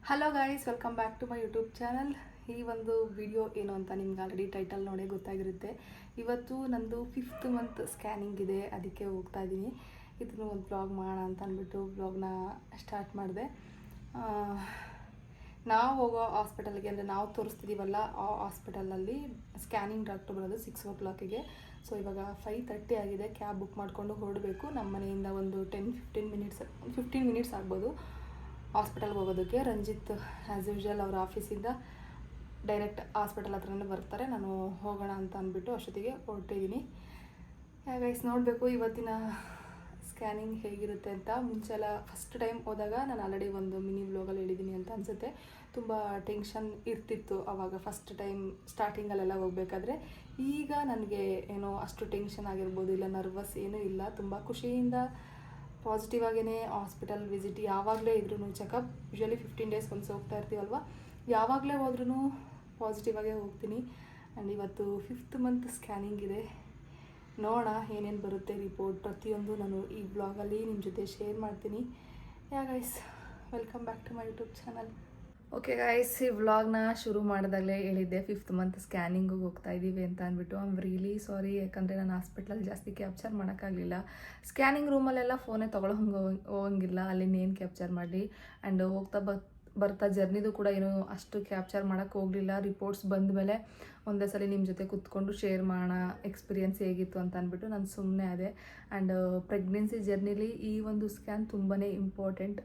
Hello guys, welcome back to my YouTube channel. ಈ ಒಂದು video ಏನು ಅಂತ ನಿಮ್ಗೆ ಆಲ್ರೆಡಿ ಟೈಟಲ್ ನೋಡೇ ಗೊತ್ತಾಗಿರುತ್ತೆ. ಇವತ್ತು ನಂದು 5th ಮಂತ್ ಸ್ಕ್ಯಾನಿಂಗ್ ಇದೆ, ಅದಕ್ಕೆ ಹೋಗ್ತಾ ಇದ್ದೀನಿ. ಇದನ್ನು ಒಂದು ಬ್ಲಾಗ್ ಮಾಡೋಣ ಅಂತ ಅಂದ್ಬಿಟ್ಟು ಬ್ಲಾಗ್ನ ಸ್ಟಾರ್ಟ್ ಮಾಡಿದೆ. ನಾವು ಹೋಗೋ ಹಾಸ್ಪಿಟಲ್ಗೆ, ಅಂದರೆ ನಾವು ತೋರಿಸ್ತಿದ್ದೀವಲ್ಲ ಆ ಹಾಸ್ಪಿಟಲಲ್ಲಿ ಸ್ಕ್ಯಾನಿಂಗ್ ಡಾಕ್ಟರ್ ಬರೋದು 6 o'clock. ಸೊ ಇವಾಗ 5:30 ಆಗಿದೆ. ಕ್ಯಾಬ್ ಬುಕ್ ಮಾಡಿಕೊಂಡು ಹೊರಡಬೇಕು. ನಮ್ಮ ಮನೆಯಿಂದ ಒಂದು 15 ಮಿನಿಟ್ಸ್ ಆಗ್ಬೋದು ಹಾಸ್ಪಿಟಲ್ಗೆ ಹೋಗೋದಕ್ಕೆ. ರಂಜಿತ್ ಆ್ಯಸ್ ಯೂಶ್ವಲ್ ಅವ್ರ ಆಫೀಸಿಂದ ಡೈರೆಕ್ಟ್ ಹಾಸ್ಪಿಟಲ್ ಹತ್ರನೇ ಬರ್ತಾರೆ. ನಾನು ಹೋಗೋಣ ಅಂತ ಅಂದ್ಬಿಟ್ಟು ಅಷ್ಟೊತ್ತಿಗೆ ಹೊರಟಿದ್ದೀನಿ. ಗೈಸ್, ನೋಡಬೇಕು ಇವತ್ತಿನ ಸ್ಕ್ಯಾನಿಂಗ್ ಹೇಗಿರುತ್ತೆ ಅಂತ. ಮುಂಚೆಲ್ಲ ಫಸ್ಟ್ ಟೈಮ್ ಹೋದಾಗ ನಾನು ಆಲ್ರೆಡಿ ಒಂದು ಮಿನಿ ವ್ಲಾಗಲ್ಲಿ ಹೇಳಿದ್ದೀನಿ ಅಂತ ಅನಿಸುತ್ತೆ. ತುಂಬ ಟೆನ್ಷನ್ ಇರ್ತಿತ್ತು ಆವಾಗ ಫಸ್ಟ್ ಟೈಮ್ ಸ್ಟಾರ್ಟಿಂಗಲ್ಲೆಲ್ಲ ಹೋಗಬೇಕಾದ್ರೆ. ಈಗ ನನಗೆ ಏನೋ ಅಷ್ಟು ಟೆನ್ಷನ್ ಆಗಿರ್ಬೋದು, ಇಲ್ಲ ನರ್ವಸ್ ಏನೂ ಇಲ್ಲ. ತುಂಬ ಖುಷಿಯಿಂದ ಪಾಸಿಟಿವ್ ಆಗೇ ಹಾಸ್ಪಿಟಲ್ ವಿಸಿಟ್ ಯಾವಾಗಲೇ ಇದ್ರೂ ಚೆಕಪ್ ಯೂಶ್ವಲಿ 15 days once ಹೋಗ್ತಾ ಇರ್ತೀವಲ್ವ, ಯಾವಾಗಲೇ ಹೋದ್ರೂ ಪಾಸಿಟಿವ್ ಆಗೇ ಹೋಗ್ತೀನಿ. ಆ್ಯಂಡ್ ಇವತ್ತು 5th ಮಂತ್ ಸ್ಕ್ಯಾನಿಂಗ್ ಇದೆ. ನೋಡೋಣ ಏನೇನು ಬರುತ್ತೆ ರಿಪೋರ್ಟ್. ಪ್ರತಿಯೊಂದು ನಾನು ಈ ಬ್ಲಾಗಲ್ಲಿ ನಿಮ್ಮ ಜೊತೆ ಶೇರ್ ಮಾಡ್ತೀನಿ. Guys, welcome back to my YouTube channel. Okay guys, ಈ ವ್ಲಾಗ್ನ ಶುರು ಮಾಡಿದಾಗಲೇ ಹೇಳಿದ್ದೆ 5th ಮಂತ್ ಸ್ಕ್ಯಾನಿಂಗಿಗೆ ಹೋಗ್ತಾ ಇದ್ದೀವಿ ಅಂತ ಅಂದ್ಬಿಟ್ಟು. ಐ ಆಮ್ ರಿಯಲಿ ಸಾರಿ, ಯಾಕಂದರೆ ನಾನು ಹಾಸ್ಪಿಟ್ಲಲ್ಲಿ ಜಾಸ್ತಿ ಕ್ಯಾಪ್ಚರ್ ಮಾಡೋಕ್ಕಾಗಲಿಲ್ಲ. ಸ್ಕ್ಯಾನಿಂಗ್ ರೂಮಲ್ಲೆಲ್ಲ ಫೋನೇ ಹೋಗಂಗಿಲ್ಲ, ಅಲ್ಲಿನೇನು ಕ್ಯಾಪ್ಚರ್ ಮಾಡಿ. ಆ್ಯಂಡ್ ಹೋಗ್ತಾ ಬರ್ತಾ ಜರ್ನಿದು ಕೂಡ ಏನೂ ಅಷ್ಟು ಕ್ಯಾಪ್ಚರ್ ಮಾಡೋಕ್ಕೆ ಹೋಗಲಿಲ್ಲ. ರಿಪೋರ್ಟ್ಸ್ ಬಂದ ಮೇಲೆ ಒಂದೇ ಸಲ ನಿಮ್ಮ ಜೊತೆ ಕೂತ್ಕೊಂಡು ಶೇರ್ ಮಾಡೋಣ ಎಕ್ಸ್ಪೀರಿಯನ್ಸ್ ಹೇಗಿತ್ತು ಅಂತ ಅಂದ್ಬಿಟ್ಟು ನಾನು ಸುಮ್ಮನೆ ಅದೇ. ಆ್ಯಂಡ್ ಪ್ರೆಗ್ನೆನ್ಸಿ ಜರ್ನಿಲಿ ಈ ಒಂದು ಸ್ಕ್ಯಾನ್ ತುಂಬಾ ಇಂಪಾರ್ಟೆಂಟ್,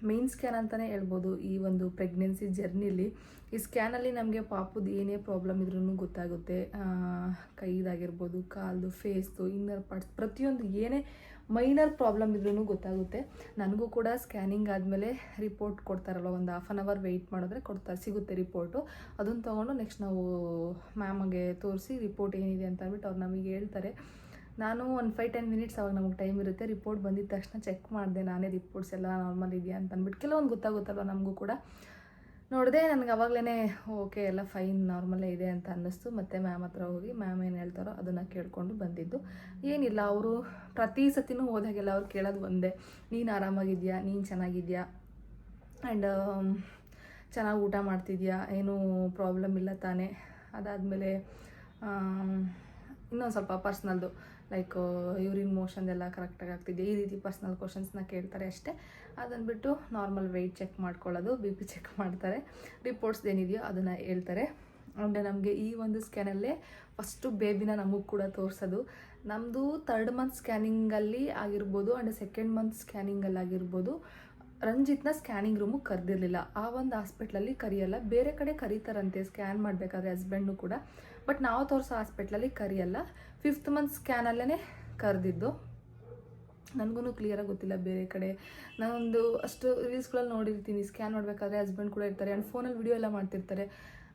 ಮೇನ್ ಸ್ಕ್ಯಾನ್ ಅಂತಲೇ ಹೇಳ್ಬೋದು. ಈ ಒಂದು ಪ್ರೆಗ್ನೆನ್ಸಿ ಜರ್ನಿಲಿ ಈ ಸ್ಕ್ಯಾನಲ್ಲಿ ನಮಗೆ ಪಾಪುದು ಏನೇ ಪ್ರಾಬ್ಲಮ್ ಇದ್ರೂ ಗೊತ್ತಾಗುತ್ತೆ. ಕೈದಾಗಿರ್ಬೋದು, ಕಾಲ್ದು, ಫೇಸ್ದು, ಇನ್ನರ್ ಪಾರ್ಟ್ಸ್, ಪ್ರತಿಯೊಂದು ಏನೇ ಮೈನರ್ ಪ್ರಾಬ್ಲಮ್ ಇದ್ರೂ ಗೊತ್ತಾಗುತ್ತೆ. ನನಗೂ ಕೂಡ ಸ್ಕ್ಯಾನಿಂಗ್ ಆದಮೇಲೆ ರಿಪೋರ್ಟ್ ಕೊಡ್ತಾರಲ್ಲ, ಒಂದು 1/2 hour ವೆಯ್ಟ್ ಮಾಡಿದ್ರೆ ಸಿಗುತ್ತೆ ರಿಪೋರ್ಟು. ಅದನ್ನು ತೊಗೊಂಡು ನೆಕ್ಸ್ಟ್ ನಾವು ಮ್ಯಾಮಗೆ ತೋರಿಸಿ ರಿಪೋರ್ಟ್ ಏನಿದೆ ಅಂತ ಅಂದ್ಬಿಟ್ಟು ಅವ್ರು ನಮಗೆ ಹೇಳ್ತಾರೆ. ನಾನು ಒಂದು 5-10 ಮಿನಿಟ್ಸ್ ಅವಾಗ ನಮಗೆ ಟೈಮ್ ಇರುತ್ತೆ. ರಿಪೋರ್ಟ್ ಬಂದಿದ್ದ ತಕ್ಷಣ ಚೆಕ್ ಮಾಡಿದೆ ನಾನೇ, ರಿಪೋರ್ಟ್ಸ್ ಎಲ್ಲ ನಾರ್ಮಲ್ ಇದೆಯಾ ಅಂತ ಅಂದ್ಬಿಟ್ಟು. ಕೆಲವೊಂದು ಗೊತ್ತಾಗುತ್ತಲ್ವ ನಮಗೂ ಕೂಡ. ನೋಡಿದೆ, ನನಗೆ ಅವಾಗಲೇ ಓಕೆ ಎಲ್ಲ ಫೈನ್ ನಾರ್ಮಲ್ಲೇ ಇದೆ ಅಂತ ಅನ್ನಿಸ್ತು. ಮತ್ತು ಮ್ಯಾಮ್ ಹತ್ರ ಹೋಗಿ ಮ್ಯಾಮ್ ಏನು ಹೇಳ್ತಾರೋ ಅದನ್ನು ಕೇಳಿಕೊಂಡು ಬಂದಿದ್ದು. ಏನಿಲ್ಲ, ಅವರು ಪ್ರತಿ ಸತಿನೂ ಹೋದಾಗೆಲ್ಲ ಅವ್ರು ಕೇಳೋದು ಒಂದೇ, ನೀನು ಆರಾಮಾಗಿದೆಯಾ, ನೀನು ಚೆನ್ನಾಗಿದೆಯಾ, ಆ್ಯಂಡ್ ಚೆನ್ನಾಗಿ ಊಟ ಮಾಡ್ತಿದ್ಯಾ, ಏನೂ ಪ್ರಾಬ್ಲಮ್ ಇಲ್ಲ ತಾನೇ. ಅದಾದಮೇಲೆ ಇನ್ನೊಂದು ಸ್ವಲ್ಪ ಪರ್ಸ್ನಲ್ದು ಲೈಕ್ ಯೂರಿನ್ ಮೋಷನ್ದೆಲ್ಲ ಕರೆಕ್ಟಾಗಿ ಆಗ್ತಿದೆಯಾ, ಈ ರೀತಿ ಪರ್ಸ್ನಲ್ ಕ್ವಶನ್ಸ್ನ ಕೇಳ್ತಾರೆ ಅಷ್ಟೇ. ಅದನ್ಬಿಟ್ಟು ನಾರ್ಮಲ್ ವೆಯ್ಟ್ ಚೆಕ್ ಮಾಡ್ಕೊಳ್ಳೋದು, BP ಚೆಕ್ ಮಾಡ್ತಾರೆ, ರಿಪೋರ್ಟ್ಸ್ ಏನಿದೆಯೋ ಅದನ್ನು ಹೇಳ್ತಾರೆ. ಆ್ಯಂಡ್ ನಮಗೆ ಈ ಒಂದು ಸ್ಕ್ಯಾನಲ್ಲೇ ಫಸ್ಟು ಬೇಬಿನ ನಮಗೆ ಕೂಡ ತೋರಿಸೋದು. ನಮ್ಮದು 3rd ಮಂತ್ ಸ್ಕ್ಯಾನಿಂಗಲ್ಲಿ ಆಗಿರ್ಬೋದು ಆ್ಯಂಡ್ 2nd ಮಂತ್ ಸ್ಕ್ಯಾನಿಂಗಲ್ಲಿ ಆಗಿರ್ಬೋದು, ರಂಜಿತ್ನ ಸ್ಕ್ಯಾನಿಂಗ್ ರೂಮಿಗೆ ಕರೆದಿರಲಿಲ್ಲ. ಆ ಒಂದು ಹಾಸ್ಪಿಟ್ಲಲ್ಲಿ ಕರೆಯಲ್ಲ, ಬೇರೆ ಕಡೆ ಕರೀತಾರಂತೆ ಸ್ಕ್ಯಾನ್ ಮಾಡಬೇಕಾದ್ರೆ ಹಸ್ಬೆಂಡು ಕೂಡ. ಬಟ್ ನಾವು ತೋರಿಸೋ ಹಾಸ್ಪಿಟ್ಲಲ್ಲಿ ಕರೆಯಲ್ಲ. 5th ಮಂತ್ ಸ್ಕ್ಯಾನಲ್ಲೇ ಕರೆದಿದ್ದು. ನನಗೂ ಕ್ಲಿಯರಾಗಿ ಗೊತ್ತಿಲ್ಲ ಬೇರೆ ಕಡೆ. ನಾನೊಂದು ಅಷ್ಟು ರೀಲ್ಸ್ಗಳಲ್ಲಿ ನೋಡಿರ್ತೀನಿ, ಸ್ಕ್ಯಾನ್ ಮಾಡಬೇಕಾದ್ರೆ ಹಸ್ಬೆಂಡ್ ಕೂಡ ಇರ್ತಾರೆ ಆ್ಯಂಡ್ ಫೋನಲ್ಲಿ ವಿಡಿಯೋ ಎಲ್ಲ ಮಾಡ್ತಿರ್ತಾರೆ.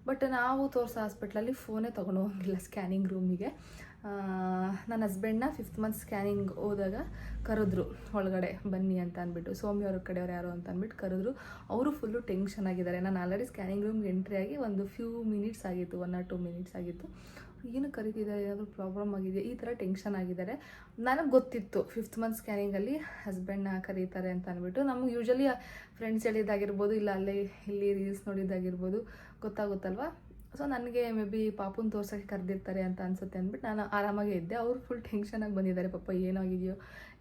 ಬಟ್ ನಾವು ತೋರಿಸೋ ಹಾಸ್ಪಿಟ್ಲಲ್ಲಿ ಫೋನೇ ತೊಗೊಂಡು ಹೋಗಿಲ್ಲ ಸ್ಕ್ಯಾನಿಂಗ್ ರೂಮಿಗೆ. ನನ್ನ ಹಸ್ಬೆಂಡ್ನ 5th ಮಂತ್ ಸ್ಕ್ಯಾನಿಂಗ್ ಹೋದಾಗ ಕರೆದ್ರು ಒಳಗಡೆ ಬನ್ನಿ ಅಂತ ಅಂದ್ಬಿಟ್ಟು. ಸೌಮ್ಯ ಅವ್ರ ಕಡೆಯವ್ರು ಯಾರು ಅಂತ ಅಂದ್ಬಿಟ್ಟು ಕರೆದ್ರು. ಅವರು ಫುಲ್ಲು ಟೆನ್ಷನ್ ಆಗಿದ್ದಾರೆ. ನಾನು ಆಲ್ರೆಡಿ ಸ್ಕ್ಯಾನಿಂಗ್ ರೂಮ್ಗೆ ಎಂಟ್ರಿ ಆಗಿ ಒಂದು ಫ್ಯೂ ಮಿನಿಟ್ಸ್ ಆಗಿತ್ತು, 1 or 2 minutes ಆಗಿತ್ತು. ಏನು ಕರೀತಿದ್ದಾರೆ, ಏನಾದರೂ ಪ್ರಾಬ್ಲಮ್ ಆಗಿದೆ, ಈ ಥರ ಟೆನ್ಷನ್ ಆಗಿದ್ದಾರೆ. ನನಗೆ ಗೊತ್ತಿತ್ತು 5th ಮಂತ್ ಸ್ಕ್ಯಾನಿಂಗಲ್ಲಿ ಹಸ್ಬೆಂಡ್ನ ಕರೀತಾರೆ ಅಂತ ಅಂದ್ಬಿಟ್ಟು. ನಮ್ಗೆ ಯೂಶ್ವಲಿ ಫ್ರೆಂಡ್ಸ್ ಹೇಳಿದ್ದಾಗಿರ್ಬೋದು, ಇಲ್ಲ ಇಲ್ಲಿ ರೀಲ್ಸ್ ನೋಡಿದ್ದಾಗಿರ್ಬೋದು ಗೊತ್ತಾಗುತ್ತಲ್ವ. ಸೊ ನನಗೆ ಮೇ ಬಿ ಪಾಪುನ ತೋರ್ಸೋಕ್ಕೆ ಕರೆದಿರ್ತಾರೆ ಅಂತ ಅನಿಸುತ್ತೆ ಅಂದ್ಬಿಟ್ಟು ನಾನು ಆರಾಮಾಗೇ ಇದ್ದೆ. ಅವರು ಫುಲ್ ಟೆನ್ಷನಾಗಿ ಬಂದಿದ್ದಾರೆ, ಪಾಪ ಏನಾಗಿದೆಯೋ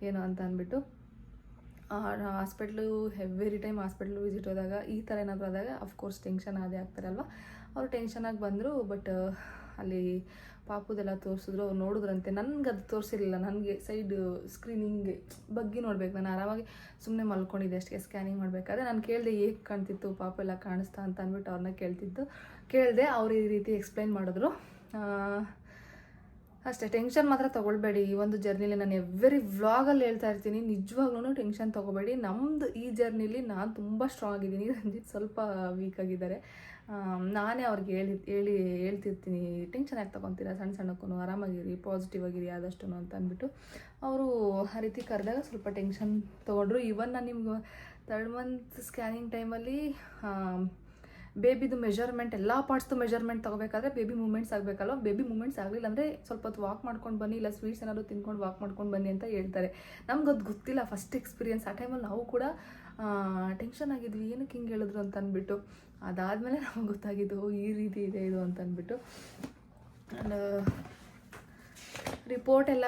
ಏನೋ ಅಂತ ಅಂದ್ಬಿಟ್ಟು. Hospital every time hospital visit ಹೋದಾಗ ಈ ಥರ ಏನಾದರೂ ಆದಾಗ ಅಫ್ಕೋರ್ಸ್ ಟೆನ್ಷನ್ ಆದೇ ಆಗ್ತಾರಲ್ವ. ಅವರು ಟೆನ್ಷನಾಗಿ ಬಂದರು. ಬಟ್ ಅಲ್ಲಿ ಪಾಪುದೆಲ್ಲ ತೋರಿಸಿದ್ರು. ಅವ್ರು ನೋಡಿದ್ರಂತೆ, ನನಗೆ ಅದು ತೋರಿಸಿರಲಿಲ್ಲ. ನನಗೆ ಸೈಡ್ ಸ್ಕ್ರೀನಿಂಗ್ ಬಗ್ಗೆ ನೋಡ್ಬೇಕು, ನಾನು ಆರಾಮಾಗಿ ಸುಮ್ಮನೆ ಮಲ್ಕೊಂಡಿದ್ದೆ ಅಷ್ಟೇ ಸ್ಕ್ಯಾನಿಂಗ್ ಮಾಡಬೇಕಾದ್ರೆ. ನಾನು ಕೇಳಿದೆ ಹೇಗೆ ಕಾಣ್ತಿತ್ತು ಪಾಪ ಎಲ್ಲ ಕಾಣಿಸ್ತಾ ಅಂತ ಅಂದ್ಬಿಟ್ಟು ಅವ್ರನ್ನ ಕೇಳಿದೆ. ಅವ್ರು ಈ ರೀತಿ ಎಕ್ಸ್ಪ್ಲೈನ್ ಮಾಡಿದ್ರು. ಅಷ್ಟೇ, ಟೆನ್ಷನ್ ಮಾತ್ರ ತೊಗೊಳ್ಬೇಡಿ. ಈ ಒಂದು ಜರ್ನಿಲಿ ನಾನು ಎವ್ರಿ ವ್ಲಾಗಲ್ಲಿ ಹೇಳ್ತಾ ಇರ್ತೀನಿ, ನಿಜವಾಗ್ಲೂ ಟೆನ್ಷನ್ ತೊಗೋಬೇಡಿ. ನಮ್ಮದು ಈ ಜರ್ನಿಲಿ ನಾನು ತುಂಬ ಸ್ಟ್ರಾಂಗ್ ಆಗಿದ್ದೀನಿ, ರಂಜಿತ್ ಸ್ವಲ್ಪ ವೀಕ್ ಆಗಿದ್ದಾರೆ. ನಾನೇ ಅವ್ರಿಗೆ ಹೇಳ್ತಿರ್ತೀನಿ, ಟೆನ್ಷನ್ ಯಾಕೆ ತೊಗೊತೀರಾ, ಸಣ್ಣಕ್ಕೂ ಆರಾಮಾಗಿರಿ, ಪಾಸಿಟಿವ್ ಆಗಿರಿ ಆದಷ್ಟು ಅಂತ ಅಂದ್ಬಿಟ್ಟು. ಅವರು ಆ ರೀತಿ ಕರೆದಾಗ ಸ್ವಲ್ಪ ಟೆನ್ಷನ್ ತೊಗೊಂಡ್ರು. ಇವನ್ ನಾನು ನಿಮ್ಗೆ 3rd ಮಂತ್ ಸ್ಕ್ಯಾನಿಂಗ್ ಟೈಮಲ್ಲಿ ಬೇಬಿದು ಮೆಜರ್ಮೆಂಟ್, ಎಲ್ಲ ಪಾರ್ಟ್ಸ್ದು ಮೆಜರ್ಮೆಂಟ್ ತೊಗೋಬೇಕಾದ್ರೆ ಬೇಬಿ ಮೂಮೆಂಟ್ಸ್ ಆಗಬೇಕಲ್ವ. ಬೇಬಿ ಮೂಮೆಂಟ್ಸ್ ಆಗಲಿಲ್ಲ ಅಂದರೆ ಸ್ವಲ್ಪ ಹೊತ್ತು ವಾಕ್ ಮಾಡ್ಕೊಂಡು ಬನ್ನಿ, ಇಲ್ಲ ಸ್ವೀಟ್ಸ್ ಏನಾದರೂ ತಿನ್ಕೊಂಡು ವಾಕ್ ಮಾಡ್ಕೊಂಡು ಬನ್ನಿ ಅಂತ ಹೇಳ್ತಾರೆ. ನಮ್ಗೆ ಅದು ಗೊತ್ತಿಲ್ಲ, ಫಸ್ಟ್ ಎಕ್ಸ್ಪೀರಿಯನ್ಸ್. ಆ ಟೈಮಲ್ಲಿ ನಾವು ಕೂಡ ಟೆನ್ಷನ್ ಆಗಿದ್ವಿ, ಏನಕ್ಕೆ ಹಿಂಗೆ ಹೇಳಿದ್ರು ಅಂತ ಅಂದ್ಬಿಟ್ಟು. ಅದಾದಮೇಲೆ ನಮಗೆ ಗೊತ್ತಾಗಿದ್ದು ಈ ರೀತಿ ಇದೆ ಇದು ಅಂತ ಅಂದ್ಬಿಟ್ಟು. ಆ್ಯಂಡ್ ರಿಪೋರ್ಟ್ ಎಲ್ಲ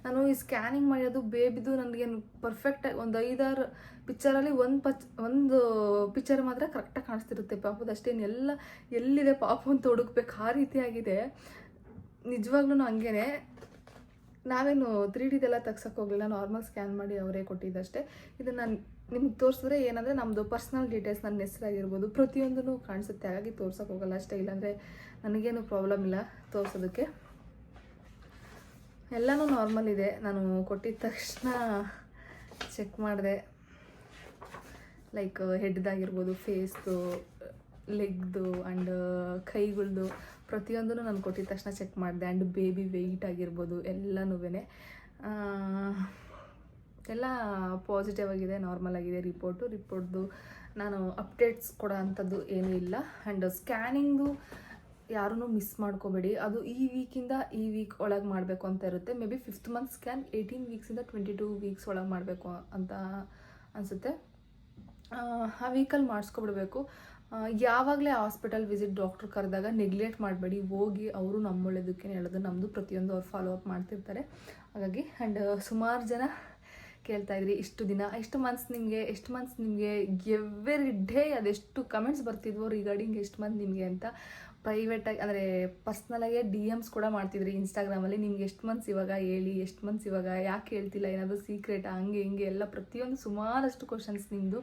ನಾನು ಈ ಸ್ಕ್ಯಾನಿಂಗ್ ಮಾಡೋದು ಬೇಬಿದು ನನಗೇನು ಪರ್ಫೆಕ್ಟಾಗಿ ಒಂದು 5-6 ಪಿಕ್ಚರಲ್ಲಿ ಒಂದು ಪಿಕ್ಚರ್ ಮಾತ್ರ ಕರೆಕ್ಟಾಗಿ ಕಾಣಿಸ್ತಿರುತ್ತೆ ಪಾಪದ, ಅಷ್ಟೇನು ಎಲ್ಲ ಎಲ್ಲಿದೆ ಪಾಪ ಅಂತ ಹುಡುಕ್ಬೇಕು ಆ ರೀತಿ ಆಗಿದೆ. ನಿಜವಾಗ್ಲೂ ಹಂಗೇ, ನಾವೇನು 3Dದೆಲ್ಲ ತೆಗ್ಸೋಕೆ ಹೋಗಲಿಲ್ಲ, ನಾರ್ಮಲ್ ಸ್ಕ್ಯಾನ್ ಮಾಡಿ ಅವರೇ ಕೊಟ್ಟಿದ್ದಷ್ಟೇ. ಇದನ್ನು ನಿಮ್ಗೆ ತೋರಿಸಿದ್ರೆ ಏನಂದರೆ ನಮ್ಮದು ಪರ್ಸ್ನಲ್ ಡೀಟೇಲ್ಸ್, ನನ್ನ ಹೆಸರಾಗಿರ್ಬೋದು ಪ್ರತಿಯೊಂದೂ ಕಾಣಿಸುತ್ತೆ, ಹಾಗಾಗಿ ತೋರ್ಸೋಕೆ ಹೋಗಲ್ಲ ಅಷ್ಟೇ. ಇಲ್ಲಾಂದರೆ ನನಗೇನು ಪ್ರಾಬ್ಲಮ್ ಇಲ್ಲ ತೋರಿಸೋದಕ್ಕೆ, ಎಲ್ಲನೂ ನಾರ್ಮಲ್ ಇದೆ. ನಾನು ಕೊಟ್ಟಿದ್ದ ತಕ್ಷಣ ಚೆಕ್ ಮಾಡಿದೆ, ಲೈಕ್ ಹೆಡ್ದಾಗಿರ್ಬೋದು, ಫೇಸ್ದು, ಲೆಗ್ದು ಆ್ಯಂಡ್ ಕೈಗಳ್ದು ಪ್ರತಿಯೊಂದೂ ನಾನು ಕೊಟ್ಟಿದ್ದ ತಕ್ಷಣ ಚೆಕ್ ಮಾಡಿದೆ. ಆ್ಯಂಡ್ ಬೇಬಿ ವೆಯ್ಟ್ ಆಗಿರ್ಬೋದು ಎಲ್ಲನೂ ಎಲ್ಲ ಪಾಸಿಟಿವ್ ಆಗಿದೆ, ನಾರ್ಮಲ್ ಆಗಿದೆ ರಿಪೋರ್ಟ್ದು. ನಾನು ಅಪ್ಡೇಟ್ಸ್ ಕೊಡೋ ಅಂಥದ್ದು ಏನೂ ಇಲ್ಲ. ಆ್ಯಂಡ್ ಸ್ಕ್ಯಾನಿಂಗ್ದು ಯಾರೂ ಮಿಸ್ ಮಾಡ್ಕೋಬೇಡಿ, ಅದು ಈ ವೀಕಿಂದ ಈ ವೀಕ್ ಒಳಗೆ ಮಾಡಬೇಕು ಅಂತ ಇರುತ್ತೆ. May be 5th month scan 18 ವೀಕ್ಸಿಂದ 22 weeks ಒಳಗೆ ಮಾಡಬೇಕು ಅಂತ ಅನಿಸುತ್ತೆ. ಆ ವೀಕಲ್ಲಿ ಮಾಡಿಸ್ಕೊಬಿಡ್ಬೇಕು. ಯಾವಾಗಲೇ ಹಾಸ್ಪಿಟಲ್ ವಿಸಿಟ್ ಡಾಕ್ಟ್ರ್ ಕರೆದಾಗ ನೆಗ್ಲೆಕ್ಟ್ ಮಾಡಬೇಡಿ, ಹೋಗಿ ಅವರು ನಮ್ಮ ಒಳ್ಳೆದಕ್ಕೆ ಹೇಳೋದು, ನಮ್ಮದು ಪ್ರತಿಯೊಂದು ಅವ್ರು ಫಾಲೋ ಅಪ್ ಮಾಡ್ತಿರ್ತಾರೆ. ಹಾಗಾಗಿ ಆ್ಯಂಡ್ ಸುಮಾರು ಜನ ಕೇಳ್ತಾಯಿದ್ರಿ ಎಷ್ಟು ಮಂತ್ಸ್ ನಿಮಗೆ ಎವ್ರಿ ಡೇ ಅದೆಷ್ಟು ಕಮೆಂಟ್ಸ್ ಬರ್ತಿದ್ವು ರಿಗಾರ್ಡಿಂಗ್ ಎಷ್ಟು ಮಂತ್ ನಿಮಗೆ ಅಂತ. ಪ್ರೈವೇಟಾಗಿ ಅಂದರೆ ಪರ್ಸ್ನಲಾಗೆ DMs ಕೂಡ ಮಾಡ್ತಿದ್ರಿ ಇನ್ಸ್ಟಾಗ್ರಾಮಲ್ಲಿ, ನಿಮ್ಗೆ ಎಷ್ಟು ಮಂತ್ಸ್ ಇವಾಗ ಹೇಳಿ, ಎಷ್ಟು ಮಂತ್ಸ್ ಇವಾಗ ಯಾಕೆ ಹೇಳ್ತಿಲ್ಲ, ಏನಾದರೂ ಸೀಕ್ರೆಟಾ, ಹಂಗೆ ಹಿಂಗೆ ಎಲ್ಲ ಪ್ರತಿಯೊಂದು ಸುಮಾರಷ್ಟು ಕ್ವಶನ್ಸ್ ನಿಮ್ಮದು.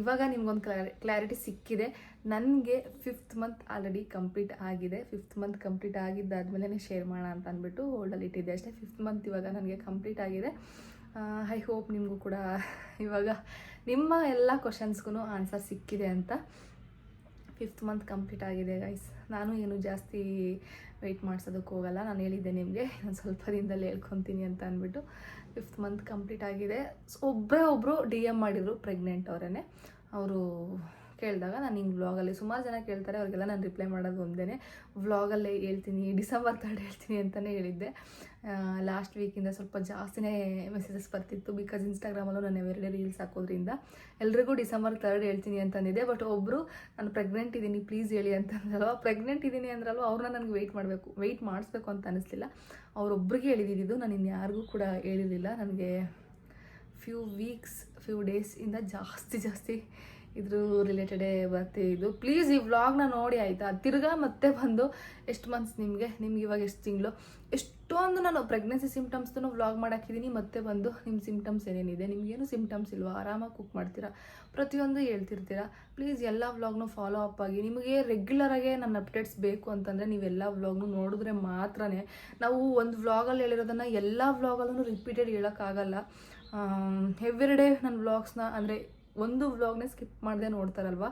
ಇವಾಗ ನಿಮ್ಗೊಂದು ಕ್ಲಾರಿಟಿ ಸಿಕ್ಕಿದೆ. ನನಗೆ 5th ಮಂತ್ ಆಲ್ರೆಡಿ ಕಂಪ್ಲೀಟ್ ಆಗಿದೆ. 5th ಮಂತ್ ಕಂಪ್ಲೀಟ್ ಆಗಿದ್ದಾದಮೇಲೆ ಶೇರ್ ಮಾಡೋಣ ಅಂತ ಅಂದ್ಬಿಟ್ಟು ಹೋಲ್ಡಲ್ಲಿ ಇಟ್ಟಿದ್ದೆ ಅಷ್ಟೇ. 5th ಮಂತ್ ಇವಾಗ ನನಗೆ ಕಂಪ್ಲೀಟ್ ಆಗಿದೆ. ಐ ಹೋಪ್ ನಿಮಗೂ ಕೂಡ ಇವಾಗ ನಿಮ್ಮ ಎಲ್ಲ ಕ್ವಶನ್ಸ್ಗೂ ಆನ್ಸರ್ ಸಿಕ್ಕಿದೆ ಅಂತ. 5th ಮಂತ್ ಕಂಪ್ಲೀಟ್ ಆಗಿದೆ ಗೈಸ್. ನಾನು ಏನು ಜಾಸ್ತಿ ವೆಯ್ಟ್ ಮಾಡಿಸೋದಕ್ಕೆ ಹೋಗಲ್ಲ, ನಾನು ಹೇಳಿದ್ದೆ ನಿಮಗೆ ನಾನು ಸ್ವಲ್ಪ ದಿನದಲ್ಲಿ ಹೇಳ್ಕೊತೀನಿ ಅಂತ ಅಂದ್ಬಿಟ್ಟು. 5th ಮಂತ್ ಕಂಪ್ಲೀಟ್ ಆಗಿದೆ. ಒಬ್ಬರು DM ಮಾಡಿದರು, ಪ್ರೆಗ್ನೆಂಟ್ ಅವರೇ. ಅವರು ಕೇಳಿದಾಗ ನಾನು ಹಿಂಗೆ ವ್ಲಾಗಲ್ಲಿ, ಸುಮಾರು ಜನ ಕೇಳ್ತಾರೆ, ಅವ್ರಿಗೆಲ್ಲ ನಾನು ರಿಪ್ಲೈ ಮಾಡೋದು ಒಂದೇ, ವ್ಲಾಗಲ್ಲೇ ಹೇಳ್ತೀನಿ, December 3rd ಹೇಳ್ತೀನಿ ಅಂತಲೇ ಹೇಳಿದ್ದೆ. ಲಾಸ್ಟ್ ವೀಕಿಂದ ಸ್ವಲ್ಪ ಜಾಸ್ತಿನೇ ಮೆಸೇಜಸ್ ಬರ್ತಿತ್ತು, ಬಿಕಾಸ್ ಇನ್ಸ್ಟಾಗ್ರಾಮಲ್ಲೂ ನಾನು ಎವ್ರಿಡೇ ರೀಲ್ಸ್ ಹಾಕೋದ್ರಿಂದ ಎಲ್ರಿಗೂ December 3rd ಹೇಳ್ತೀನಿ ಅಂತಂದಿದ್ದೆ. ಬಟ್ ಒಬ್ಬರು ನಾನು ಪ್ರೆಗ್ನೆಂಟ್ ಇದ್ದೀನಿ ಪ್ಲೀಸ್ ಹೇಳಿ ಅಂತಂದ್ರಲ್ವ, ಪ್ರೆಗ್ನೆಂಟ್ ಇದ್ದೀನಿ ಅಂದ್ರಲ್ವ, ಅವ್ರನ್ನ ನನಗೆ ವೆಯ್ಟ್ ಮಾಡಿಸ್ಬೇಕು ಅಂತ ಅನ್ನಿಸ್ಲಿಲ್ಲ. ಅವರೊಬ್ರಿಗೆ ಹೇಳಿದ್ದು, ನಾನು ಇನ್ಯಾರಿಗೂ ಕೂಡ ಹೇಳಿರಲಿಲ್ಲ. ನನಗೆ ಫ್ಯೂ ಡೇಸಿಂದ ಜಾಸ್ತಿ ಇದ್ರ ರಿಲೇಟೆಡೇ ಬರ್ತಿದ್ದು. ಪ್ಲೀಸ್ ಈ ವ್ಲಾಗ್ನ ನೋಡಿ ಆಯಿತಾ. ತಿರ್ಗಾ ಮತ್ತೆ ಬಂದು ಎಷ್ಟು ಮಂತ್ಸ್ ನಿಮಗೆ ಇವಾಗ ಎಷ್ಟು ತಿಂಗಳು, ಎಷ್ಟೊಂದು ನಾನು ಪ್ರೆಗ್ನೆನ್ಸಿ ಸಿಮ್ಟಮ್ಸ್ದು ವ್ಲಾಗ್ ಮಾಡಾಕಿದ್ದೀನಿ. ಮತ್ತೆ ಬಂದು ನಿಮ್ಮ ಸಿಮ್ಟಮ್ಸ್ ಏನೇನಿದೆ, ನಿಮಗೇನು ಸಿಮ್ಟಮ್ಸ್ ಇಲ್ವಾ, ಆರಾಮಾಗಿ ಕುಕ್ ಮಾಡ್ತೀರಾ, ಪ್ರತಿಯೊಂದು ಹೇಳ್ತಿರ್ತೀರಾ. ಪ್ಲೀಸ್ ಎಲ್ಲ ವ್ಲಾಗ್ನು ಫಾಲೋ ಅಪ್ ಆಗಿ. ನಿಮಗೆ ರೆಗ್ಯುಲರಾಗೆ ನನ್ನ ಅಪ್ಡೇಟ್ಸ್ ಬೇಕು ಅಂತಂದರೆ ನೀವೆಲ್ಲ ವ್ಲಾಗ್ನು ನೋಡಿದ್ರೆ ಮಾತ್ರ. ನಾವು ಒಂದು ವ್ಲಾಗಲ್ಲಿ ಹೇಳಿರೋದನ್ನು ಎಲ್ಲ ವ್ಲಾಗಲ್ಲೂ ರಿಪೀಟೆಡ್ ಹೇಳೋಕ್ಕಾಗಲ್ಲ. ಎವ್ರಿಡೇ ನನ್ನ ವ್ಲಾಗ್ಸ್ನ ಅಂದರೆ ಒಂದು ವ್ಲಾಗ್ನೇ ಸ್ಕಿಪ್ ಮಾಡದೆ ನೋಡ್ತಾರಲ್ವ,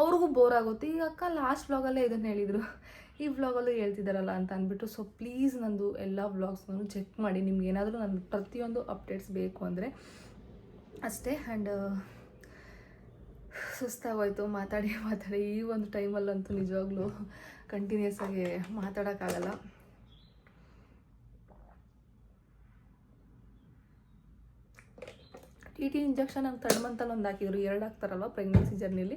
ಅವ್ರಿಗೂ ಬೋರ್ ಆಗುತ್ತೆ. ಈಗ ಅಕ್ಕ ಲಾಸ್ಟ್ ವ್ಲಾಗಲ್ಲೇ ಇದನ್ನು ಹೇಳಿದರು, ಈ ವ್ಲಾಗಲ್ಲೂ ಹೇಳ್ತಿದ್ದಾರಲ್ಲ ಅಂತ ಅಂದ್ಬಿಟ್ಟು. ಸೊ ಪ್ಲೀಸ್ ನಂದು ಎಲ್ಲ ವ್ಲಾಗ್ಸ್ನೂ ಚೆಕ್ ಮಾಡಿ, ನಿಮ್ಗೆ ಏನಾದರೂ ನನ್ನ ಪ್ರತಿಯೊಂದು ಅಪ್ಡೇಟ್ಸ್ ಬೇಕು ಅಂದರೆ ಅಷ್ಟೇ. ಆ್ಯಂಡ್ ಸುಸ್ತಾಗೋಯ್ತು ಮಾತಾಡಿ ಈ ಒಂದು ಟೈಮಲ್ಲಂತೂ ನಿಜವಾಗ್ಲೂ ಕಂಟಿನ್ಯೂಸ್ ಆಗಿ ಮಾತಾಡೋಕ್ಕಾಗಲ್ಲ. TT ಇಂಜೆಕ್ಷನ್ ನಂಗೆ 3rd ಮಂತಲ್ಲಿ ಒಂದು ಹಾಕಿದ್ರು, 2 ಹಾಕ್ತಾರಲ್ವ ಪ್ರೆಗ್ನೆನ್ಸಿ ಜರ್ನಿಲಿ.